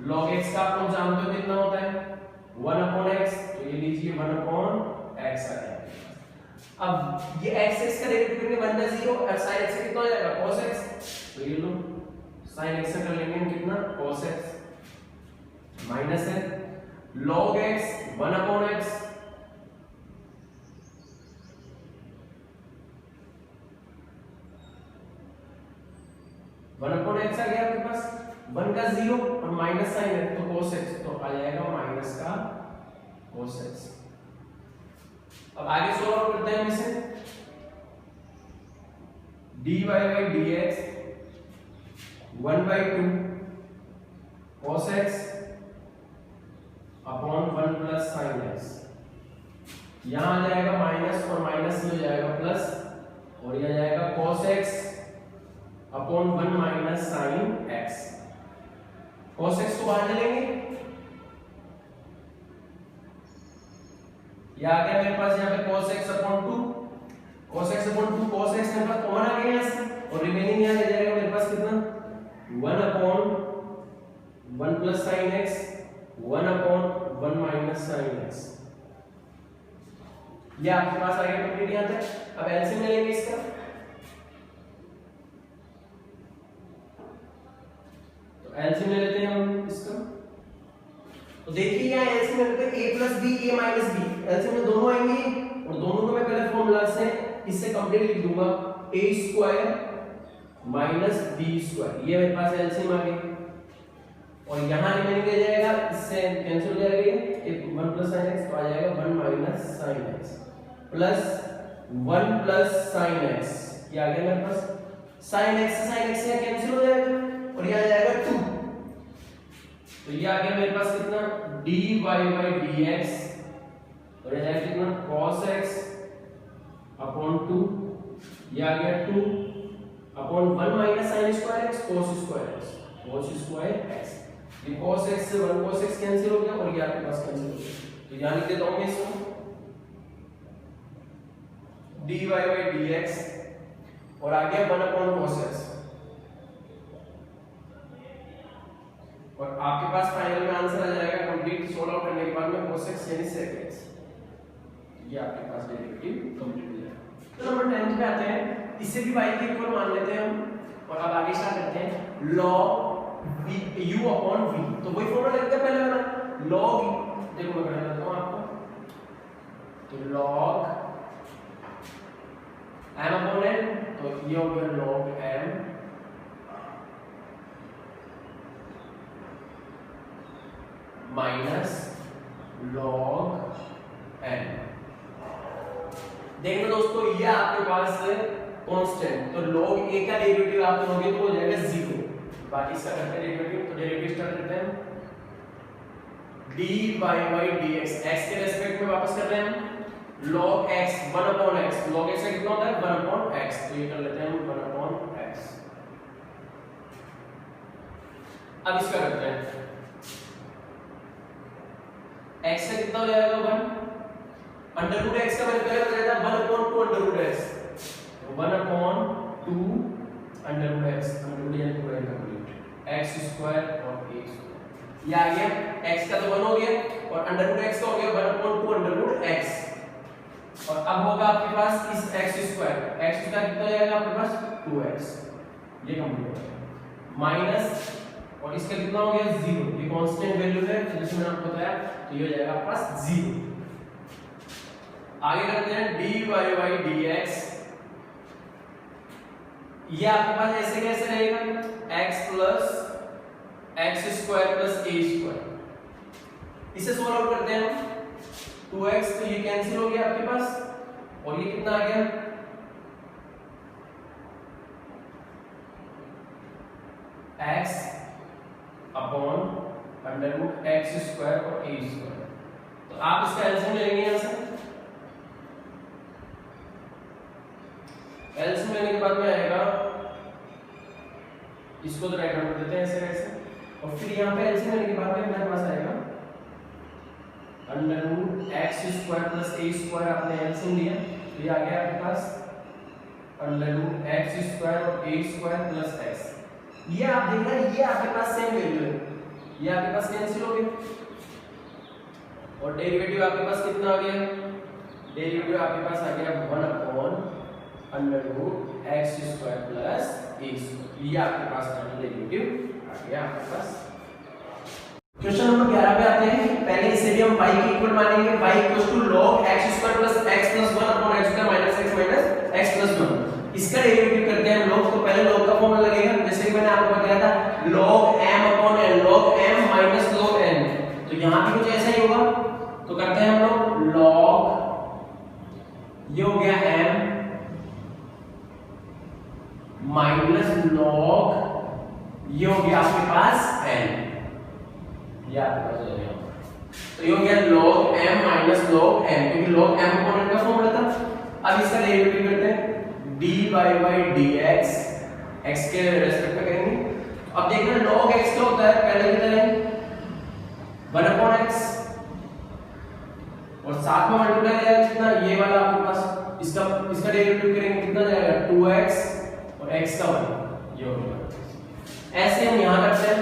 log x का आप लोग जानते हो कितना होता है 1 अपॉन x, तो ये लीजिए 1 अपॉन x आ गया। अब ये x x का डेरिवेटिव करेंगे 1 बाय 0 और sin x कितना हो जाएगा cos x, तो ये लो sin x कर लेंगे हम कितना cos x माइनस है log x 1 upon x, one upon x आ गया आपके पास, 1 का 0 और माइनस साइन है तो cos x, तो आ जाएगा माइनस का cos x। अब आगे सॉल्व करते हैं हम इसे dy by dx 1/2 cos x upon 1 plus sin x, यहां आ जाएगा माइनस और माइनस हो जाएगा प्लस, और यह आ जाएगा cos x upon 1 minus sine x। cos x को बाहर ले लेंगे, यह आ गया मेरे पास यहाँ पे cos x upon 2, cos x upon 2, cos x मेरे पास कॉमन आ गया यहाँ से, और रिमेनिंग यहाँ ले जाएगा मेरे पास कितना 1 upon 1 plus sine x 1 upon 1 minus sine x, ये आपके पास आ गया कंप्लीट यहाँ तक। अब एलसीएम ले लेंगे इसका, एलसीएम ले लेते हैं हम इसका, तो देखिए यहाँ एलसीएम में लेते हैं a plus b a minus b, LCM में दोनों आएंगे और दोनों को मैं पहले फॉर्मूला से इससे कंप्लीट लिख दूंगा a square minus b square, ये मेरे पास एलसीएम आ गई, और यहाँ रिमेनिंग रह जाएगा, इससे कैंसिल हो जाएगा ये 1 प्लस sin x, तो आ जाएगा 1 minus sin x plus 1 plus sin x, ये आ गया मेरे पास sin x से sin x यहाँ कैंसिल हो जाएगा और ये आ जाएगा 2, तो ये आ गया मेरे पास कितना dy by dx, और ये जाएगा कितना cos x अपॉन 2, ये आ गया 2 upon 1 minus sin square x cos square x, cos square x, ये cos x से 1 cos x कैंसिल हो गया और ये आपके पास कैंसिल हो गया, तो यहां लिख देता हूं मैं इसको dy by dx और आ गया 1 अपॉन cos x, और आपके पास फाइनल में आंसर आ जाएगा कंप्लीट सॉल्व आउट करने के बाद में cos x यानी sec x, ये आपके पास डेरिवेटिव कंप्लीट हो जाएगा। तो नंबर 10 पे आते हैं, इसे भी y के इक्वल मान लेते हैं हम, और अब आगे स्टार्ट करते हैं log u अपॉन v, तो वही फॉर्मूला लिखते हैं पहले वाला log, देखो मैं कर देता हूं आपको, तो log m अपॉन n, तो ये हो गया log m minus log n। देखो दोस्तों ये आपके पास कांस्टेंट, तो log a का डेरिवेटिव आप लोगे तो हो जाएगा 0, बाकी इसका करते हैं डेरिवेटिव, तो डेरिवेटिव स्टार्ट करते हैं dy by dx, x के रेस्पेक्ट में वापस कर रहे हैं हम log x 1 upon x, log x का कितना होता है 1 upon x, तो ये कर लेते हैं हम 1 upon x। अब इसका करते हैं x का कितना हो जाएगा 1, अंडर रूट x का मैंने पहले बताया था 1 upon 2 under root x, 1 upon 2 under root x, under root यानी पूरा कंप्लीट x स्क्वायर और a स्क्वायर, ये आ गया x का तो 1 हो गया और अंडर रूट x का हो गया 1 upon 2 अंडर रूट x, और अब होगा आपके पास इस x स्क्वायर कितना हो जाएगा आपके पास 2x, ये कंप्लीट हो गया माइनस, और इसका कितना हो गया 0, ये कांस्टेंट वैल्यू है तो जैसे मैंने आपको बताया, तो ये हो जाएगा आपके पास 0। आगे करते हैं dy by dx। ये आपके पास ऐसे कैसे रहेगा, x plus x square plus a square. इसे सोल्व आउट करते हैं हम, 2x तो ये कैंसिल हो गया आपके पास, और ये कितना आ गया x upon under root x square और ए स्क्वायर। तो आप इसका एलसीएम ले लेंगे यहां से, एलसीएम लेने के बाद में आएगा, इसको तो राइट हैंड कर देते हैं ऐसे ऐसे, और फिर यहाँ पे एलसीएम लेने के बाद में हमारे पास आएगा under root x square plus a square. आपने एलसीएम लिया तो ये आ गया आपके पास अंडर रूट एक्स स्क्वायर और ए स्क्वायर प्लस एक्स। ये आप देख रहे हैं, ये आपके पास सेम वैल्यू है, ये आपके पास कैंसिल हो गया, और डेरिवेटिव आपके पास कितना आ गया, डेरिवेटिव आपके पास आ गया 1 upon under root x square plus a square. ये आपके पास डेरिवेटिव आ गया आपके पास। क्वेश्चन नंबर 11 पे आते हैं। पहले इसे भी हम y के इक्वल मानेंगे, y log x square plus x plus 1 upon x square minus x plus 1। इसका डेरिवेटिव करते हैं हम log। तो पहले log का फॉर्मूला लगेगा, जैसे कि मैंने आपको बताया था log m upon n, log m minus log n। तो यहां भी कुछ ऐसा ही होगा, तो करते हैं हम लोग log, ये हो गया m माइनस log, ये हो गया आपके पास n, ये आपके पास हो गया। तो ये हो गया log m minus log n, क्योंकि log m अपॉन n का फॉर्मूला था। अब इसका डेरिवेटिव करते हैं dy by dx, x के रेस्पेक्ट में करेंगे। अब देखना log x क्या होता है, पहले की तरह 1 अपॉन x, और साथ में मल्टीप्लाई जाएगा कितना, ये वाला आपके पास, इसका डेरिवेटिव करेंगे कितना जाएगा 2x और x का 1, ये हो गया। ऐसे हम यहां करते हैं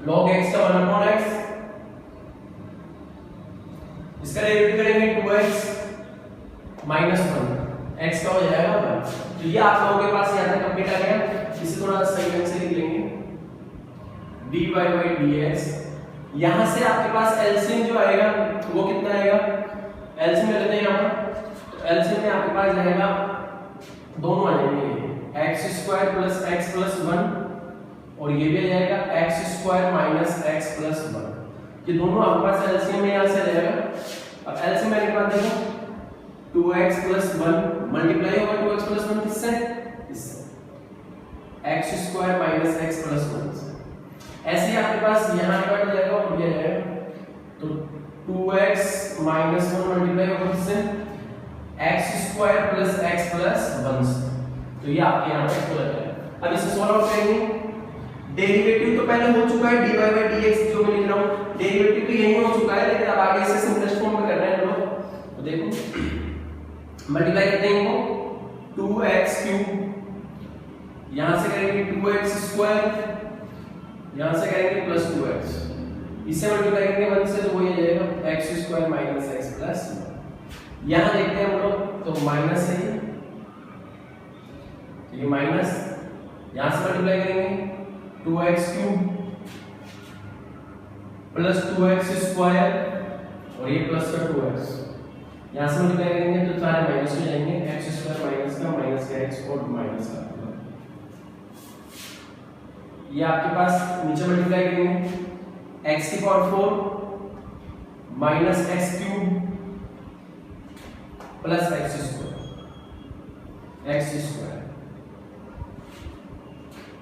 log x का 1 अपॉन x, इसका डेरिवेटिव करेंगे 2x माइनस 1, x का हो जाएगा 1। तो ये आप लोगों के पास यहां तक कंप्लीट आ गया। इसे थोड़ा सही ढंग से लिख लेंगे dy by dx। यहां से आपके पास एलसीएम जो आएगा वो कितना आएगा, एलसीएम लेते हैं यहां पर, तो एलसीएम में आपके पास जाएगा, दोनों आ जाएंगे x square plus x plus 1, और ये भी आ जाएगा x square minus x plus 1। ये दोनों आपके पास एलसीएम में यहां से आ जाएगा। अब एलसीएम लेने के बाद देखो 2x प्लस 1 मल्टीप्लाई होगा 2x प्लस 1 किससे, इससे x square minus x plus 1। ऐसे ही आपके पास यहां क्या हो जाएगा, और ये है तो 2x माइनस 1 मल्टीप्लाई होगा किससे, x square plus x plus 1। तो ये आपके यहां पे हो जाएगा। अब इसे सॉल्व आउट करेंगे। डेरिवेटिव तो पहले हो चुका है dy by dx, जो मैं लिख रहा हूं डेरिवेटिव तो यही हो चुका है, लेकिन अब आगे इसे सिंपलेस्ट फॉर्म में कर रहे हैं हम लोग। तो देखो मल्टीप्लाई करते हैं इनको, 2x क्यूब, यहां से करेंगे 2x स्क्वायर, यहां से करेंगे प्लस 2x, इसे मल्टीप्लाई करेंगे 1 से, तो वो ये जाएगा x square minus x plus 1। यहां देखते हैं हम लोग, तो माइनस है ये माइनस, यहां से मल्टीप्लाई करेंगे 2x cube plus 2x square, और ये प्लस का 2x, यहां से मल्टीप्लाई करेंगे तो सारे माइनस हो जाएंगे, x स्क्वायर माइनस का x और माइनस का, ये आपके पास नीचे मल्टीप्लाई करेंगे x की power 4 minus x cube plus x square,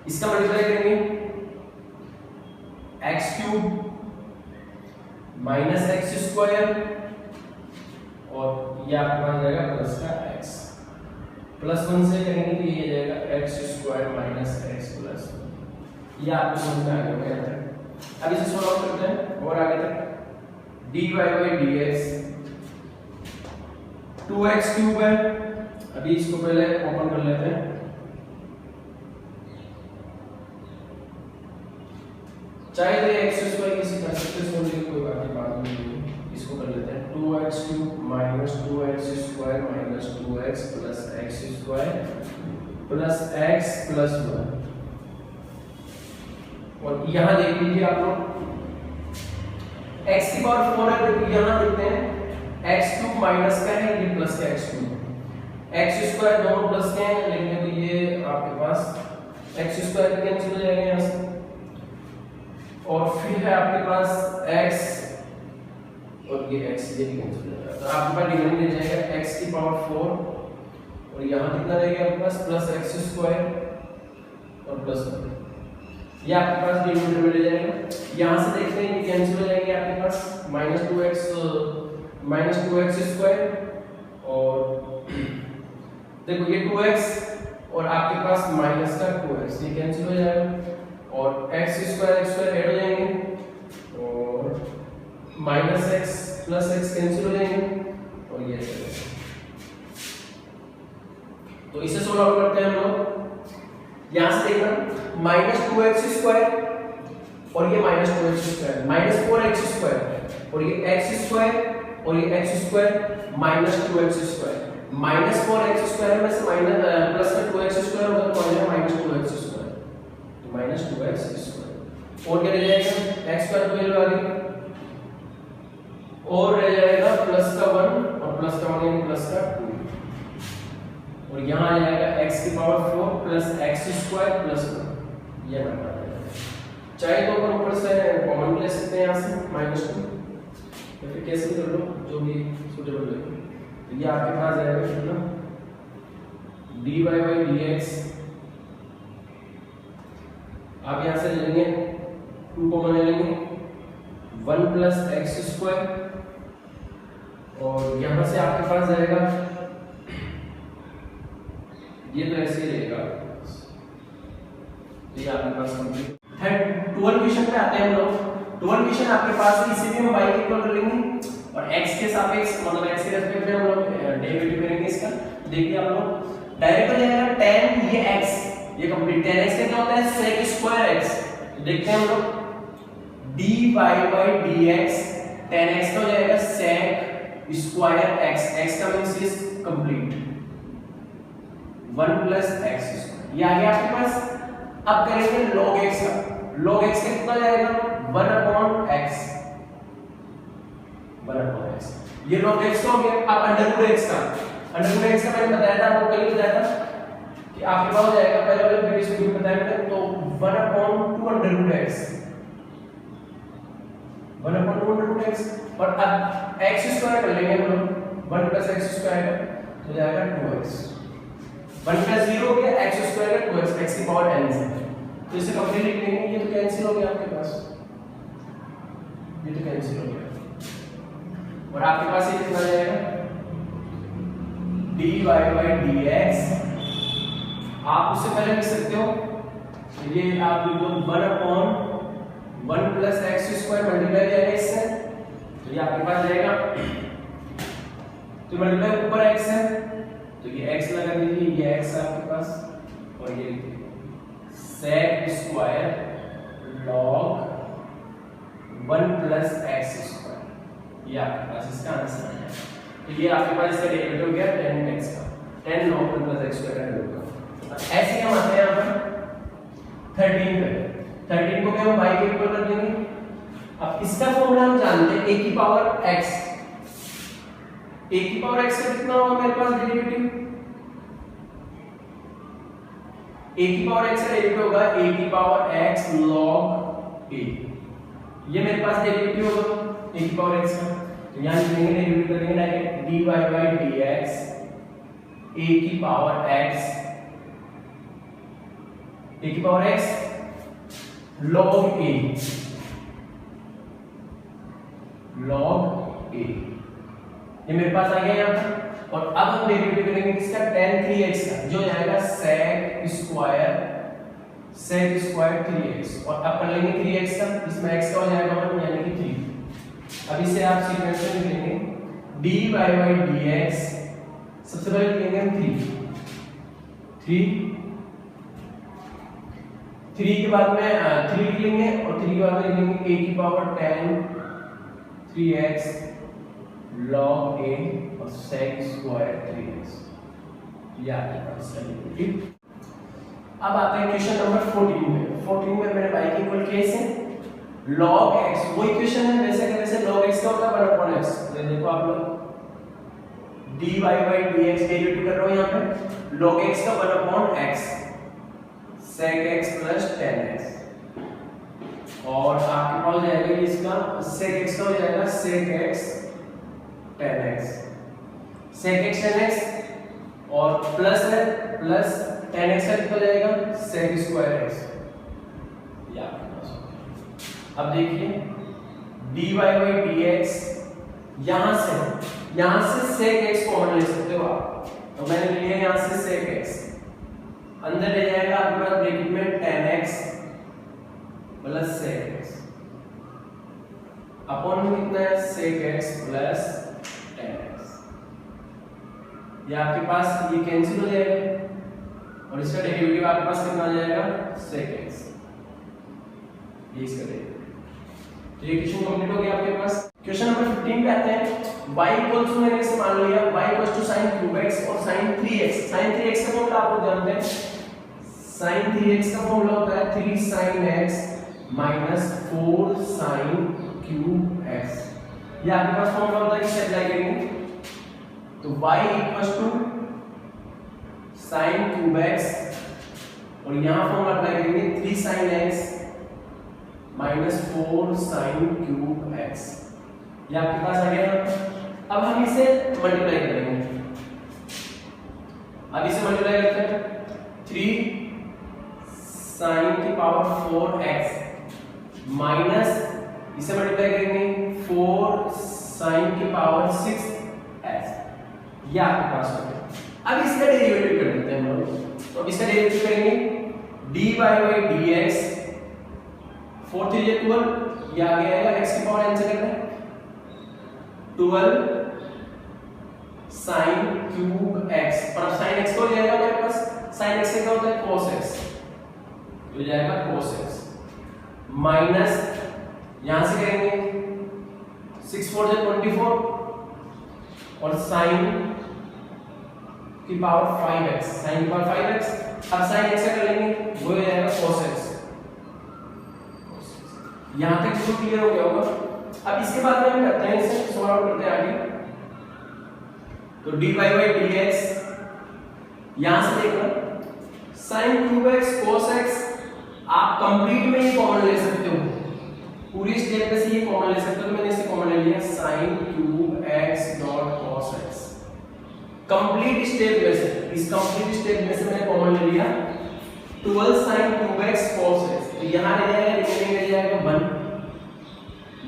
इसका मल्टीप्लाई करेंगे x cube minus x square, और ये आपके पास जाएगा प्लस का x, प्लस 1 से करेंगे तो ये जाएगा x square minus x plus 1। ये आपको समझ में आ गया होगा। अब इसे सॉल्व आउट करते हैं और आगे तक dy by dx 2x cube है। अभी इसको पहले ओपन कर लेते हैं, चाहे तो x स्क्वायर किसी कर सकते हैं, सोचने की कोई बात नहीं, इसको कर लेते हैं 2x cube minus 2x square minus 2x plus x square plus x plus 1। और यहां देख लीजिए आप लोग x की पावर 4 है, तो यहां देखते हैं एक्स क्यूब माइनस का है, ये प्लस का एक्स क्यूब। एक्स स्क्वायर दोनों प्लस के हैं, लेकिन तो ये आपके पास एक्स स्क्वायर कैंसिल हो जाएगा यहाँ से, और फिर है आपके पास एक्स और ये एक्स, ये भी कैंसिल हो जाएगा। तो आपके पास रिमेनिंग रह जाएगा एक्स की पावर 4 और यहाँ कितना रहेगा आपके पास प्लस एक्स स्क्वायर और प्लस 1, ये आपके पास डिनोमिनेटर में ले जाएगा। यहाँ से देखते हैं ये कैंसिल हो जाएगी आपके पास माइनस टू एक्स स्क्वायर और देखो ये 2x और आपके पास माइनस का 2x, ये कैंसिल हो जाएगा और एक्स स्क्वायर ऐड हो जाएंगे और minus x plus x cancel हो जाएंगे और ये तो इसे सोल्व आउट करते हैं हम लोग। यहां से देखना माइनस 2x स्क्वायर और ये minus 2x square, minus 4x square और ये x स्क्वायर और ये x square minus 2x square, minus 4x square में से माइनस प्लस में 2x स्क्वायर होगा तो आ जाएगा माइनस 2x स्क्वायर, तो माइनस 2x स्क्वायर और क्या रह जाएगा x स्क्वायर वैल्यू आ गई और रह जाएगा प्लस का 1 और प्लस का 1 यानी प्लस का 2 और यहाँ आ जाएगा x की power 4 plus x square plus 1, ये नंबर आ जाएगा। चाहे तो अपन ऊपर से कॉमन ले सकते हैं यहाँ से माइनस 2 या फिर कैसे कर लो जो भी सूटेबल लगे। तो ये आपके पास आएगा कितना dy by dx, आप यहाँ से लेंगे 2 कॉमन ले लेंगे 1 प्लस एक्स स्क्वायर और यहाँ से आपके पास जाएगा ये तो ऐसे ही रहेगा। तो ये आपके पास कंप्लीट है। 12 क्वेश्चन पे आते हैं हम लोग। 12 क्वेश्चन आपके पास है, इसी भी हम y इक्वल कर लेंगे और x के सापेक्ष मतलब x के रेस्पेक्ट में हम लोग डेरिवेटिव करेंगे इसका। देखिए आप लोग डायरेक्ट हो जाएगा tan ये x, ये कंप्लीट tan x का क्या होता है sec स्क्वायर x। तो देखते हैं हम लोग dy by dx tan x का हो जाएगा sec स्क्वायर x, x का means is complete 1 plus x square, ये आ गया आपके पास। अब करेंगे log x का, log x का कितना जाएगा 1 अपॉन x, 1 अपॉन x, ये log x का हो गया। अब अंडर रूट x का, अंडर रूट x का मैंने बताया था आपको, कल बताया था कि आपके पास हो जाएगा पहले वाले वीडियो में बताया मैंने, तो 1 अपॉन 2 अंडर रूट x, 1 अपॉन 2 अंडर रूट x और अब x स्क्वायर कर लेंगे हम लोग 1 प्लस x स्क्वायर तो जाएगा 2x, 1 प्लस 0 हो गया x स्क्वायर का 2x, x की पावर n से, तो इसे कंप्लीट लिख लेंगे। ये तो कैंसिल हो गया आपके पास, ये तो कैंसिल हो गया और आपके पास ये कितना जाएगा dy by dx, आप उससे पहले लिख सकते हो ये आप लिख दो 1 upon 1 plus x square multiply जाएगा इससे, तो ये आपके पास जाएगा, तो मल्टीप्लाई ऊपर x है तो ये x लगा दीजिए, ये x है आपके पास और ये sec square log 1 plus x square, ये आपके पास इसका आंसर है। तो ये आपके पास इसका डेरिवेटिव हो गया tan x का, tan log 1 plus x square का होगा। ऐसे हम आते हैं यहाँ पर 13 पे, 13 को भी हम y के इक्वल कर देंगे। अब इसका फॉर्मूला हम जानते हैं a की पावर x, a की पावर x का कितना होगा मेरे पास डेरिवेटिव, a की पावर x का डेरिवेटिव होगा a की पावर x log a, ये मेरे पास डेरिवेटिव होगा a की पावर x का, तो यहां लिखेंगे डेरिवेटिव करेंगे direct dy by dx a की पावर x, a की power x log a, log a, ये मेरे पास आ गया यहाँ पर। और अब हम डेरिवेटिव करेंगे किसका tan 3x का, जो जाएगा sec स्क्वायर 3x और अब कर लेंगे 3x का, इसमें x का हो जाएगा 1 यानी कि 3। अब इसे आप सीक्वेंस में लिखेंगे dy by dx, सबसे पहले लिखेंगे हम 3 के बाद में 3 लिख लेंगे और 3 के बाद में लिखेंगे a की power tan 3x log a और sec स्क्वायर 3x, ये आपके पास डेरिवेटिव। अब आते हैं क्वेश्चन नंबर 14 में। 14 में मैंने y की इक्वल किया इसे log x, वो इक्वेशन है वैसे का वैसे log x का होता है 1/x, ये देखो आप लोग dy बाई dx डेरिवेटिव कर रहा हूं यहां पे log x का 1/x sec x plus tan x, और आपके पास हो जाएगा इसका sec x का हो जाएगा sec x tan x, sec x tan x और प्लस है प्लस tan x का कितना जाएगा sec स्क्वायर x, ये आपके पास हो गया। अब देखिए dy बाई dx यहां से sec x कॉमन ले सकते हो आप, तो मैंने लिया यहां से sec x, अंदर ले जाएगा आपके पास ब्रैकेट में tan x plus sec x upon में कितना है sec x plus tan x, ये आपके पास ये कैंसिल हो जाएगा और इसका डेरिवेटिव आपके पास कितना आ जाएगा sec x, ये इसका डेरिवेटिव। तो ये क्वेश्चन कंप्लीट हो गया आपके पास। क्वेश्चन नंबर 15 पे आते हैं। y इक्वल्स टू मैंने इसे मान लिया y equals to sin cube x और sin 3x। sin 3x का फॉर्मूला आप लोग जानते हैं, sin 3x का फॉर्मूला होता है 3 sin x minus 4 sin cube x, ये आपके पास फॉर्मूला होता है, किसे अप्लाई करेंगे तो y equals to sin cube x और यहां फॉर्मूला अप्लाई करेंगे 3 sin x minus 4 sin cube x, ये आपके पास आ गया। अब हम इसे मल्टीप्लाई करेंगे, अब इसे मल्टीप्लाई करते हैं 3 sin की पावर 4x माइनस इसे मल्टीप्लाई करेंगे 4 sin की पावर 6x, ये आपके पास हो गया। अब इसका डेरिवेटिव कर देते हैं हम लोग, तो इसका डेरिवेटिव करेंगे dy बाई dx 4 3 12, ये आ गया x की पावर n से करना है 12 sin क्यूब x, और sin x को हो जाएगा मेरे पास sin x से क्या होता है cos x, हो जाएगा cos x माइनस यहां से करेंगे 6 4 24 और sin की पावर 5x, sin की पावर 5x, अब sin x से कर लेंगे वो हो जाएगा cos x, यहां तक तो क्लियर हो गया होगा। अब इसके बाद में हम करते हैं इसे सॉल्व आउट करते हैं आगे, तो dy बाई dx यहां से देखना sin cube x cos x आप कंप्लीट में ही कॉमन ले सकते हो, पूरी स्टेप में से ये कॉमन ले सकते हो, तो मैंने इसे कॉमन ले लिया sin cube x dot cos x, complete step में से, इस कंप्लीट स्टेप में से मैंने कॉमन ले लिया 12 sin cube x cos x, तो यहां ले जाएगा रिमेनिंग ले जाएगा 1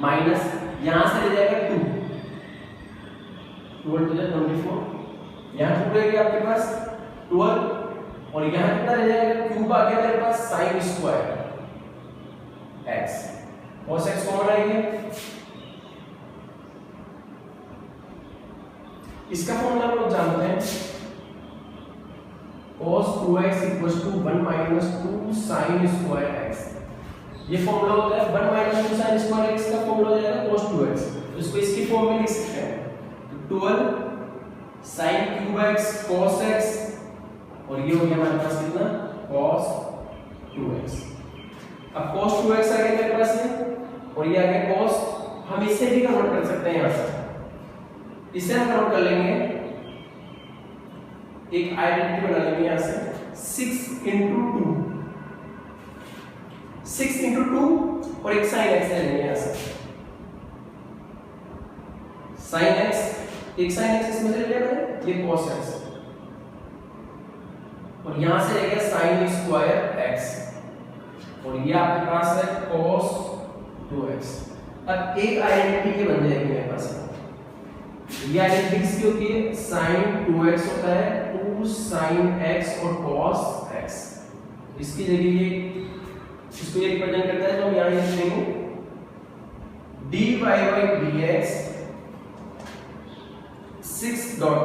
माइनस यहां से ले जाएगा 2 12 to the 24, यहां 2 रहेगी आपके पास 12 और यहां कितना ले जाएगा क्यूब आ गया मेरे पास sin square x, cos x common आएगा, इसका फॉर्मूला हम लोग जानते हैं cos 2x equals to 1 minus 2 sin square x, ये फॉर्मूला होता है 1 माइनस 2 sin स्क्वायर x का फॉर्मूला हो जाएगा cos 2x, तो इसको इसकी फॉर्म में लिख सकते हैं 12 sin cube x cos x और ये हो गया हमारे पास कितना cos 2x, अब cos 2x आ गया मेरे पास ये और ये आ गया cos, हम इसे भी कन्वर्ट कर सकते हैं यहां से, इसे हम कन्वर्ट कर लेंगे, एक आइडेंटिटी बना लेंगे यहां से 6 into 2 6 into 2 और एक sin x ले लेंगे यहां से sin x, एक sin x इसमें ले लिया मैंने, ये cos x और यहां से ले गया sin स्क्वायर x और ये आपके पास है cos 2x। अब एक आइडेंटिटी के बन जाएगी मेरे पास, ये आइडेंटिटी किसकी होती है sin 2x होता है 2 sin x और cos x, इसकी जगह ये इसको ये रिप्रेजेंट करता है, तो हम यहां लिख देंगे dy बाई dx 6 डॉट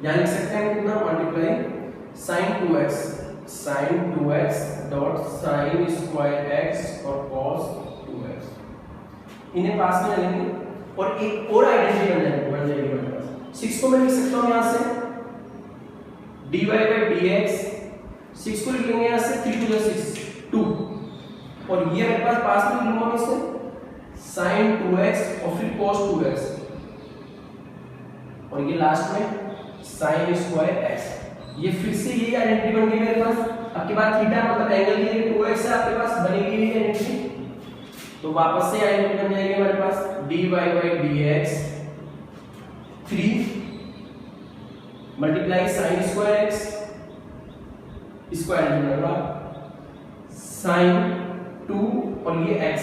यहां लिख सकते हैं कितना multiply sin 2x dot sin square x और cos 2x, इन्हें पास में लेंगे और एक और आइडेंटिटी बन जाएगी मेरे पास, 6 को मैं लिख सकता हूं यहां से dy बाई dx 6 को लिख लेंगे यहां से 3 to the 6 2 और ये मेरे पास में लिख लूंगा मैं इसे sin 2x और फिर cos 2x और ये लास्ट में साइन स्क्वायर एक्स। ये फिर से यही आइडेंटिटी बन गई मेरे पास। अब के बाद थीटा मतलब एंगल की ये 2x है आपके पास बनेगी ये आइडेंटिटी, तो वापस से आइडेंटिटी बन जाएगी हमारे पास dy by dx 3 multiply sine square x square होगा साइन 2 और ये x,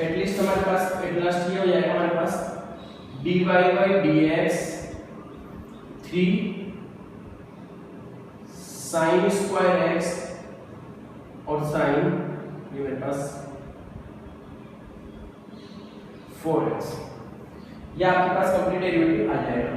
एटलीस्ट हमारे पास एट लास्ट ये हो जाएगा हमारे पास dy by dx 3 sine square x और साइन ये मेरे पास 4x, ये आपके पास कंप्लीट डेरिवेटिव आ जाएगा।